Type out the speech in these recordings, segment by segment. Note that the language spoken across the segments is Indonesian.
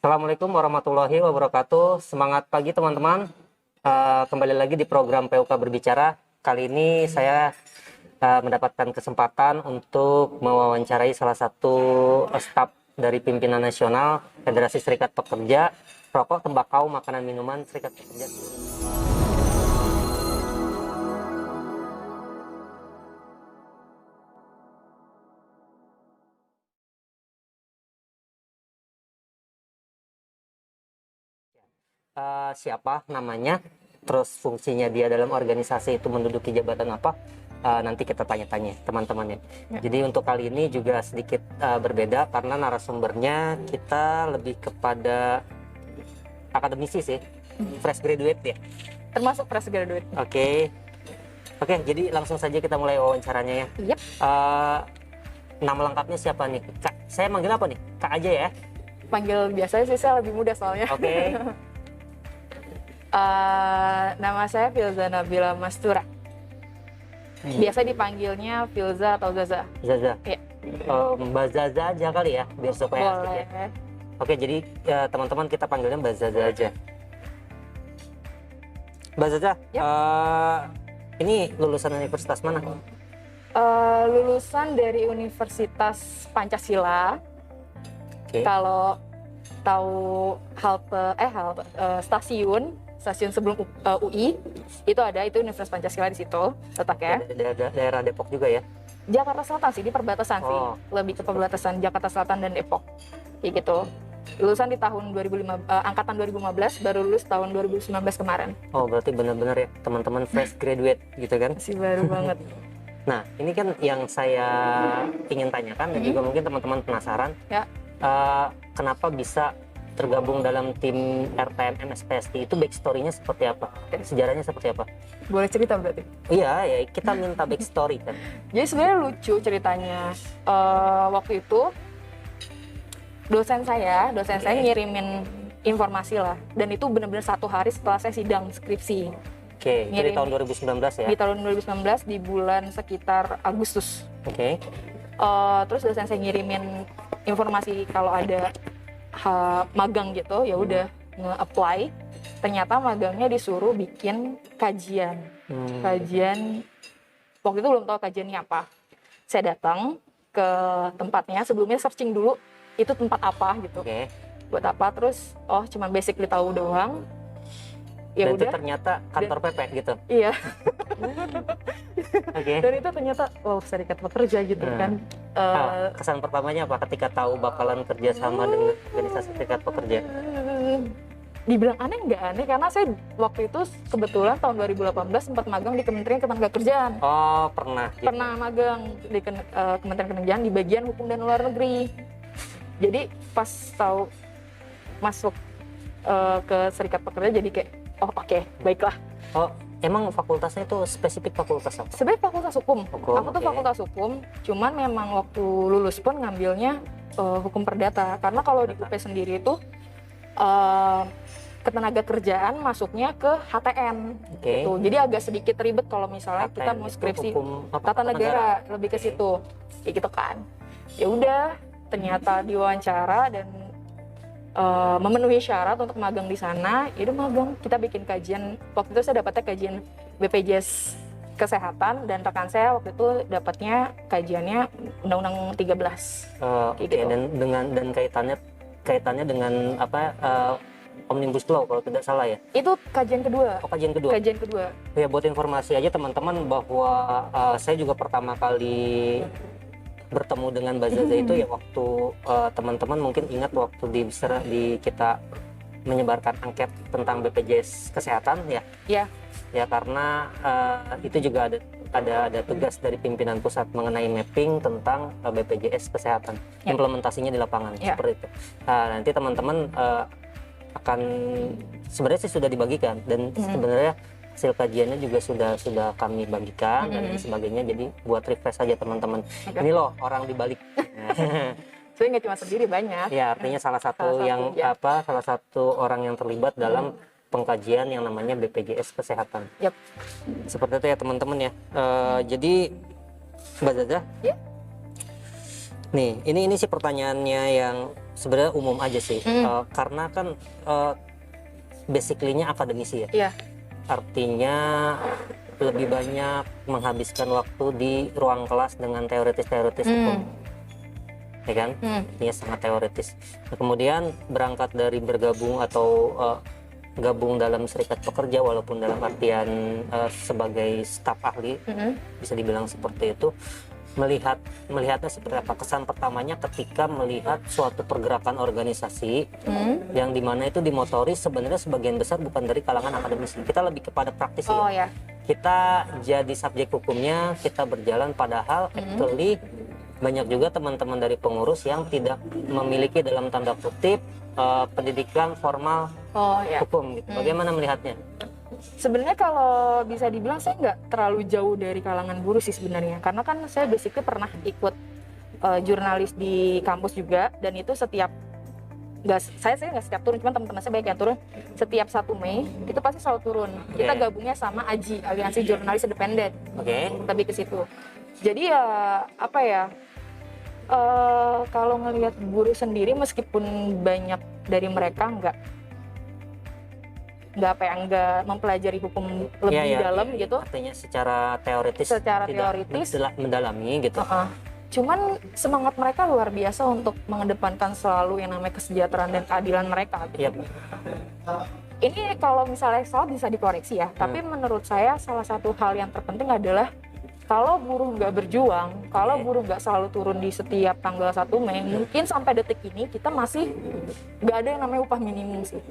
Assalamualaikum warahmatullahi wabarakatuh. Semangat pagi teman-teman. Kembali lagi di program PUK Berbicara. Kali ini saya mendapatkan kesempatan untuk mewawancarai salah satu staf dari pimpinan nasional Federasi Serikat Pekerja Rokok, Tembakau, Makanan, Minuman Serikat Pekerja. Siapa namanya, terus fungsinya dia dalam organisasi itu menduduki jabatan apa, nanti kita tanya-tanya teman-teman ya. Jadi untuk kali ini juga sedikit berbeda karena narasumbernya kita lebih kepada akademisi sih, fresh graduate ya. Termasuk fresh graduate. Oke, jadi langsung saja kita mulai wawancaranya ya. Yep. Nama lengkapnya siapa nih? Kak, saya manggil apa nih? Kak aja ya? Panggil biasanya sih saya lebih muda soalnya. Oke. Nama saya Filza Nabila Mastura. Biasa dipanggilnya Filza atau Zaza. Zaza. Iya. Mbak Zaza aja kali ya, biar supaya asik ya. Boleh. Oke, jadi teman-teman kita panggilnya Mbak Zaza aja. Mbak Zaza, Yap. ini lulusan universitas mana? Lulusan dari Universitas Pancasila. Oke. Kalau tahu stasiun sebelum UI itu ada, itu Universitas Pancasila di situ letaknya. Daerah Depok juga ya? Jakarta Selatan sih, di perbatasan sih. Oh. Lebih ke perbatasan Jakarta Selatan dan Depok. Kayak gitu. Lulusan di tahun angkatan 2015, baru lulus tahun 2019 kemarin. Oh, berarti benar-benar ya teman-teman fresh graduate gitu kan? Masih baru banget. Nah, ini kan yang saya ingin tanyakan dan juga mungkin teman-teman penasaran. Ya. Kenapa bisa tergabung dalam tim RTMM SPST, itu backstory-nya seperti apa? Sejarahnya seperti apa? Boleh cerita berarti? Iya, ya kita minta backstory kan. Jadi sebenarnya lucu ceritanya. Waktu itu dosen saya ngirimin informasi lah, dan itu benar-benar 1 hari setelah saya sidang skripsi. Oke, jadi tahun 2019 ya? Di tahun 2019 di bulan sekitar Agustus. Oke. Terus dosen saya ngirimin informasi kalau ada magang gitu, ya udah nge-apply. Ternyata magangnya disuruh bikin kajian. Kajian, waktu itu belum tahu kajiannya apa. Saya datang ke tempatnya, sebelumnya searching dulu itu tempat apa gitu. Oke. Buat apa, terus cuma basically tahu doang. Ya Dan itu udah. ternyata kantor PP gitu. Iya. Oke. Dan itu ternyata serikat pekerja gitu kan. Kesan pertamanya apa ketika tahu bakalan kerja sama dengan organisasi serikat pekerja? Dibilang aneh nggak aneh, karena saya waktu itu kebetulan tahun 2018 sempat magang di Kementerian Ketenagakerjaan. Oh, pernah. Gitu. Pernah magang di Kementerian Ketenagakerjaan di bagian hukum dan luar negeri. Jadi pas tahu masuk ke serikat pekerja, jadi kayak oke, baiklah. Oh, emang fakultasnya itu spesifik fakultas apa? Sebenarnya fakultas hukum. Aku tuh oke. fakultas hukum, cuman memang waktu lulus pun ngambilnya hukum perdata. Karena kalau di UP sendiri itu ketenagakerjaan masuknya ke HTN. Oke. Gitu. Jadi agak sedikit ribet kalau misalnya kita HTN mau itu skripsi hukum apa? tata negara, lebih ke situ. Kayak gitu kan. Ya udah, ternyata diwawancara dan memenuhi syarat untuk magang di sana. Ya udah magang, kita bikin kajian. Waktu itu saya dapatnya kajian BPJS Kesehatan, dan rekan saya waktu itu dapatnya kajiannya Undang-Undang 13. Oke, gitu. dan kaitannya dengan apa, Omnibus Law kalau tidak salah ya? Itu kajian kedua. Oh, kajian kedua. Kajian kedua. Ya, buat informasi aja teman-teman bahwa saya juga pertama kali bertemu dengan Mbak Zaza itu ya waktu teman-teman mungkin ingat waktu di kita menyebarkan angket tentang BPJS Kesehatan ya. Iya. Ya, karena itu juga ada tugas dari pimpinan pusat mengenai mapping tentang BPJS Kesehatan, implementasinya di lapangan seperti itu. Nanti teman-teman akan sebenarnya sih sudah dibagikan, dan sebenarnya hasil kajiannya juga sudah kami bagikan dan lain sebagainya. Jadi buat refresh saja teman-teman. Ini loh orang di balik. Saya nggak cuma sendiri, banyak. Ya, artinya salah satu orang yang terlibat dalam pengkajian yang namanya BPJS Kesehatan. Yep. Seperti itu ya teman-teman ya. Jadi Mbak Zaza, Yep. nih ini sih pertanyaannya yang sebenarnya umum aja sih, karena kan basically-nya akademisi ya. Iya. Artinya lebih banyak menghabiskan waktu di ruang kelas dengan teoritis-teoritis hukum, ya kan? Artinya sangat teoritis. Nah, kemudian berangkat dari bergabung atau gabung dalam serikat pekerja, walaupun dalam artian sebagai staf ahli, bisa dibilang seperti itu. Melihatnya seperti apa, kesan pertamanya ketika melihat suatu pergerakan organisasi yang dimana itu dimotori sebenarnya sebagian besar bukan dari kalangan akademisi, kita lebih kepada praktisi. Ya. Kita jadi subjek hukumnya, kita berjalan, padahal actually banyak juga teman-teman dari pengurus yang tidak memiliki dalam tanda kutip pendidikan formal hukum gitu. Bagaimana melihatnya? Sebenarnya kalau bisa dibilang saya nggak terlalu jauh dari kalangan buruh sih sebenarnya, karena kan saya basically pernah ikut jurnalis di kampus juga, dan itu setiap saya nggak setiap turun, cuman teman-teman saya banyak yang turun setiap 1 Mei itu pasti selalu turun. Kita gabungnya sama AJI, Aliansi Jurnalis Independen. Lebih ke situ. Jadi ya apa ya? Kalau ngelihat buruh sendiri, meskipun banyak dari mereka nggak mempelajari hukum lebih dalam gitu. Artinya secara teoritis tidak mendalami gitu. Cuman semangat mereka luar biasa untuk mengedepankan selalu yang namanya kesejahteraan dan keadilan mereka gitu. Ini kalau misalnya salah bisa dikoreksi ya, tapi menurut saya salah satu hal yang terpenting adalah kalau buruh nggak berjuang, kalau buruh nggak selalu turun di setiap tanggal 1 Mei, mungkin sampai detik ini kita masih nggak ada yang namanya upah minimum sih.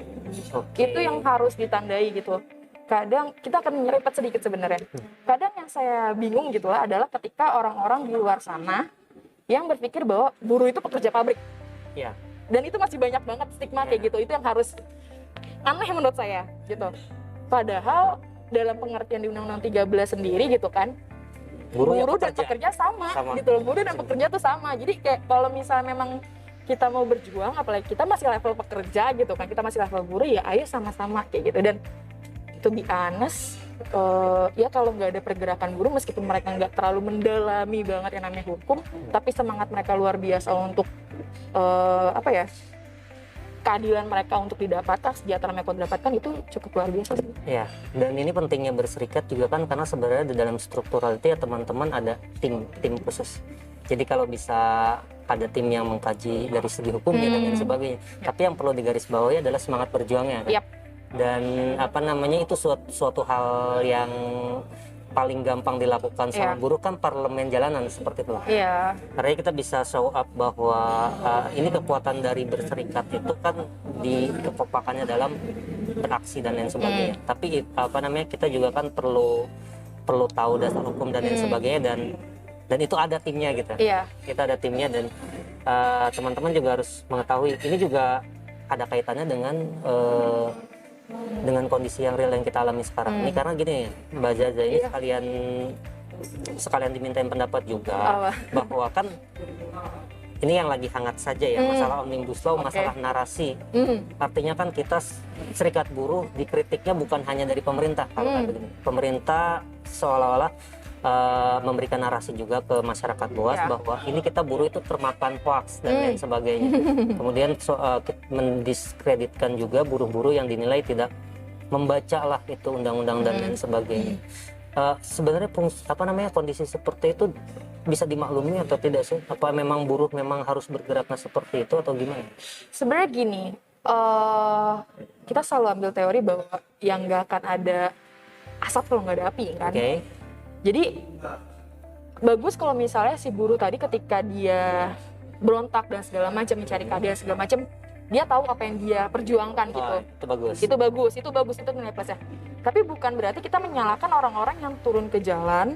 Itu yang harus ditandai gitu. Kadang kita akan nyerempet sedikit sebenarnya. Kadang yang saya bingung gitu lah adalah ketika orang-orang di luar sana yang berpikir bahwa buruh itu pekerja pabrik. Dan itu masih banyak banget stigma kayak gitu. Itu yang harus aneh menurut saya gitu. Padahal dalam pengertian di Undang-Undang 13 sendiri gitu kan, buruh dan pekerja sama gitu loh. Buruh dan pekerja tuh sama. Jadi kayak kalau misalnya memang kita mau berjuang, apalagi kita masih level pekerja gitu kan, kita masih level buruh, ya ayo sama-sama kayak gitu. Dan to be honest, ya kalau nggak ada pergerakan buruh, meskipun mereka nggak terlalu mendalami banget yang namanya hukum, tapi semangat mereka luar biasa untuk keadilan mereka untuk didapatkan, kesejahteraan mereka didapatkan, itu cukup luar biasa sih. Ya, dan ini pentingnya berserikat juga kan, karena sebenarnya di dalam struktural itu ya teman-teman ada tim khusus. Jadi kalau bisa ada tim yang mengkaji dari segi hukumnya dan lain sebagainya. Tapi yang perlu digarisbawahi adalah semangat berjuangnya. Dan itu suatu hal yang paling gampang dilakukan sama buruh kan parlemen jalanan seperti itu. Karena kita bisa show up bahwa ini kekuatan dari berserikat itu kan dikekompakannya dalam beraksi dan lain sebagainya. Tapi kita juga kan perlu tahu dasar hukum dan lain sebagainya, dan itu ada timnya gitu. Kita ada timnya, dan teman-teman juga harus mengetahui ini juga ada kaitannya dengan kondisi yang real yang kita alami sekarang ini. Karena gini Mbak Zaza, ini sekalian dimintain pendapat juga bahwa kan ini yang lagi hangat saja ya, masalah Omnibus Law, masalah narasi. Artinya kan kita serikat buruh dikritiknya bukan hanya dari pemerintah. Kalau pemerintah seolah-olah memberikan narasi juga ke masyarakat luas bahwa ini kita buruh itu termakan hoax dan lain sebagainya. Kemudian mendiskreditkan juga buruh-buruh yang dinilai tidak membaca lah itu undang-undang dan lain sebagainya. Sebenarnya kondisi seperti itu bisa dimaklumi atau tidak sih? Apa memang buruh memang harus bergeraknya seperti itu atau gimana? Sebenarnya gini, kita selalu ambil teori bahwa yang nggak akan ada asap kalau nggak ada api kan. Jadi bagus kalau misalnya si buruh tadi ketika dia berontak dan segala macam, mencari keadilan segala macam, dia tahu apa yang dia perjuangkan gitu. Itu bagus, itu nilai plusnya. Tapi bukan berarti kita menyalahkan orang-orang yang turun ke jalan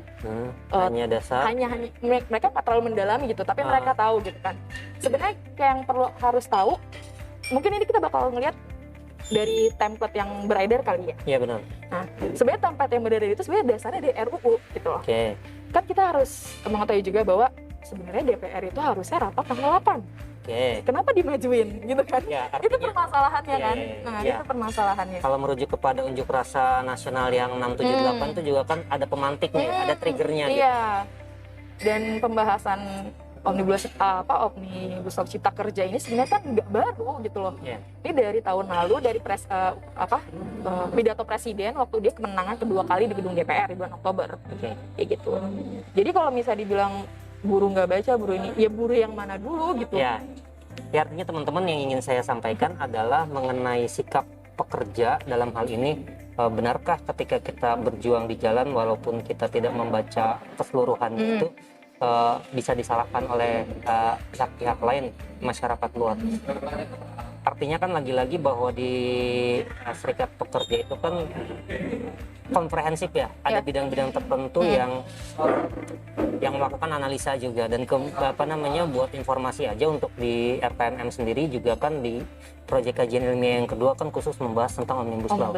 hanya mereka nggak terlalu mendalami gitu, tapi mereka tahu gitu kan. Sebenarnya yang perlu harus tahu, mungkin ini kita bakal ngelihat dari template yang beredar kali ya. Iya benar. Nah, sebenarnya template yang beredar itu sebenarnya dasarnya dari RUU gitu loh. Kan kita harus mengetahui juga bahwa sebenarnya DPR itu harusnya rapat tanggal 8. Kenapa dimajuin gitu kan? Itu permasalahannya kan. Itu permasalahannya. Kalau merujuk kepada unjuk rasa nasional yang 678 itu juga kan ada pemantiknya, ada triggernya gitu. Dan pembahasan Omnibus Law Cipta Kerja ini sebenarnya kan nggak baru gitu loh. Ini dari tahun lalu, dari pidato presiden waktu dia kemenangan kedua kali di gedung DPR di bulan Oktober. Kayak gitu. Jadi kalau misalnya dibilang buruh nggak baca, buruh ini, ya buruh yang mana dulu gitu. Ya artinya teman-teman yang ingin saya sampaikan adalah mengenai sikap pekerja dalam hal ini. Benarkah ketika kita berjuang di jalan walaupun kita tidak membaca keseluruhan itu bisa disalahkan oleh pihak-pihak lain, masyarakat luar? Artinya kan lagi-lagi bahwa di serikat pekerja itu kan komprehensif ya, ada bidang-bidang tertentu yang melakukan analisa juga, dan buat informasi aja untuk di RPMM sendiri juga kan di proyek kajian ilmiah yang kedua kan khusus membahas tentang Omnibus Law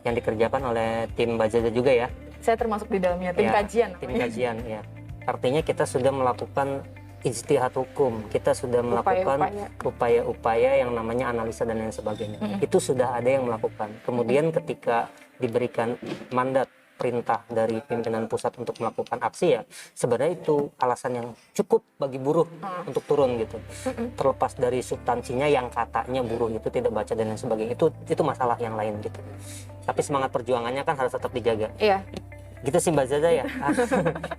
yang dikerjakan oleh tim Bazaza juga ya. Saya termasuk di dalamnya, tim kajian. Tim kajian ya. Artinya kita sudah melakukan ijtihad hukum, kita sudah melakukan upaya-upaya yang namanya analisa dan lain sebagainya. Itu sudah ada yang melakukan. Kemudian ketika diberikan mandat perintah dari pimpinan pusat untuk melakukan aksi, ya sebenarnya itu alasan yang cukup bagi buruh untuk turun gitu. Terlepas dari substansinya yang katanya buruh itu tidak baca dan lain sebagainya, itu masalah yang lain gitu. Tapi semangat perjuangannya kan harus tetap dijaga. Iya. Gitu sih Mbak Zaza ya.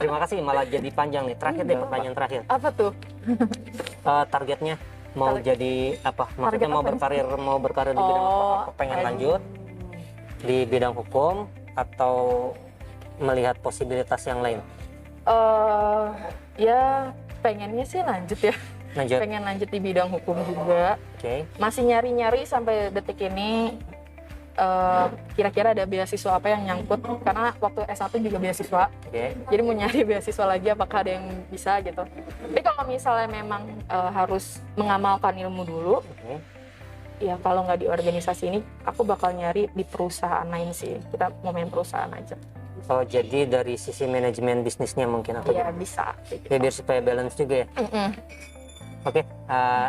Terima kasih, malah jadi panjang nih. Terakhir deh, pertanyaan terakhir. Apa tuh? Targetnya mau jadi apa? Maksudnya mau berkarir di bidang apa? Pengen lanjut di bidang hukum atau melihat posibilitas yang lain? Ya pengennya sih lanjut ya. Pengen lanjut di bidang hukum juga. Masih nyari-nyari sampai detik ini. Kira-kira ada beasiswa apa yang nyangkut, karena waktu S1 juga beasiswa, jadi mau nyari beasiswa lagi apakah ada yang bisa gitu. Tapi kalau misalnya memang harus mengamalkan ilmu dulu, ya kalau nggak di organisasi ini aku bakal nyari di perusahaan lain sih. Kita mau main perusahaan aja. Oh, jadi dari sisi manajemen bisnisnya mungkin atau ya bisa gitu. Ya biar supaya balance juga ya. Oke,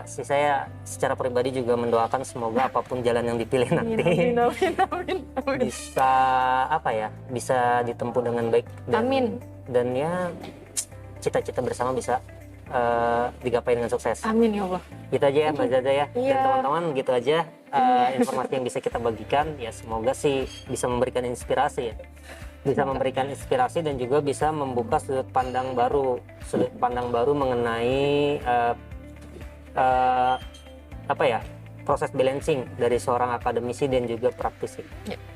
saya secara pribadi juga mendoakan semoga apapun jalan yang dipilih nanti amin. bisa bisa ditempuh dengan baik dan ya cita-cita bersama bisa digapai dengan sukses. Amin ya Allah. Gitu aja ya Mbak Zaza ya. Dan teman-teman, gitu aja informasi yang bisa kita bagikan. Ya semoga sih bisa memberikan inspirasi ya. Bisa memberikan inspirasi dan juga bisa membuka sudut pandang baru mengenai proses balancing dari seorang akademisi dan juga praktisi.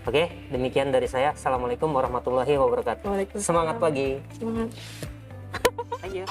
Oke, demikian dari saya. Assalamualaikum warahmatullahi wabarakatuh. Semangat pagi. Semangat. Ayo.